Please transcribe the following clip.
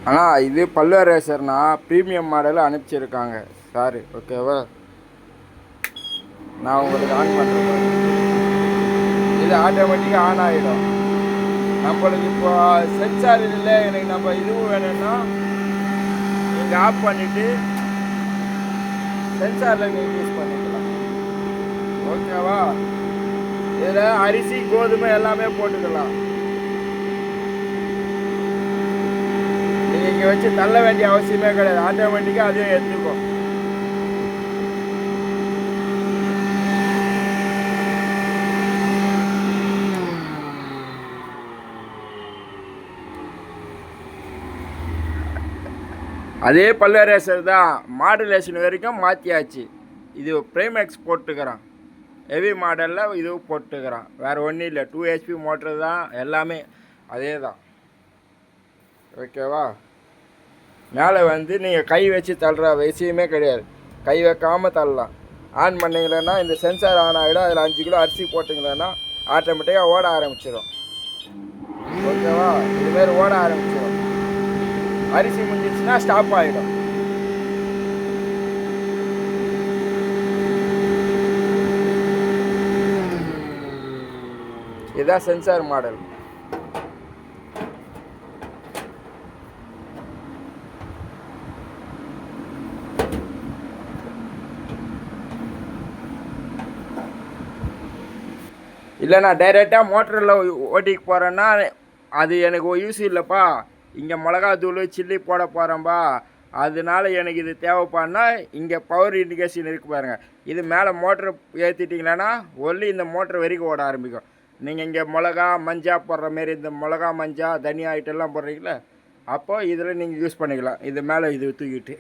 ஆனால் இது பல்வேறு ரேசர்னா ப்ரீமியம் மாடலில் அனுப்பிச்சிருக்காங்க சாரி. ஓகேவா, நான் உங்களுக்கு ஆன் பண்ணுறேன். இது ஆட்டோமேட்டிக்காக ஆன் ஆகிடும். நம்மளுக்கு இப்போ சென்சார் இல்லை, எனக்கு நம்ம இதுவும் வேணும்னா நீங்கள் ஆஃப் பண்ணிவிட்டு சென்சாரில் நீங்கள் யூஸ் பண்ணிக்கலாம். ஓகேவா, இதில் அரிசி கோதுமை எல்லாமே போட்டுக்கலாம். நீங்கள் இங்கே வச்சு தள்ள வேண்டிய அவசியமே கிடையாது, ஆட்டோமேட்டிக்காக அதுவும் எடுத்துக்கும். அதே பல்வேறு ரேசர் தான், மாடுலேஷன் வரைக்கும் மாற்றியாச்சு. இது ப்ரைமேக்ஸ் போட்டுக்கிறான், ஹெவி மாடலில் இதுவும் போட்டுக்கிறான். வேறு ஒன்றும் இல்லை, 2 HP மோட்ரு தான், எல்லாமே அதே தான். ஓகேவா, மேலே வந்து நீங்கள் கை வச்சு தள்ளுற விஷயமே கிடையாது, கை வைக்காமல் தள்ளலாம். ஆன் பண்ணிங்களேன்னா இந்த சென்சார் ஆன் ஆகிடும். அதில் 5 கிலோ அரிசி போட்டிங்களேன்னா ஆட்டோமேட்டிக்காக ஓட ஆரம்பிச்சிடும். ஓகேவா, இதுமாரி ஓட ஆரம்பிச்சிடும். அரிசி முடிஞ்சிச்சுன்னா ஸ்டாப் ஆகிடும். இதுதான் சென்சார் மாடல். இல்லை, நான் டைரெக்டாக மோட்டரில் ஓட்டிக்கு போகிறேன்னா அது எனக்கு யூஸ் இல்லைப்பா, இங்கே மிளகாத்தூள் சில்லி போட போகிறேன்ப்பா, அதனால எனக்கு இது தேவைப்பான்னா இங்கே பவர் இண்டிகேஷன் இருக்குது பாருங்கள். இது மேலே மோட்ரு ஏற்றிட்டிங்கன்னா ஒன்லி இந்த மோட்ரு வரைக்கும் ஓட ஆரம்பிக்கும். நீங்கள் இங்கே மிளகா மஞ்சா போடுற மாரி இந்த மிளகா மஞ்சா தனியா ஐட்டம்லாம் போடுறீங்களே, அப்போது இதில் நீங்கள் யூஸ் பண்ணிக்கலாம். இது மேலே இது தூக்கிட்டு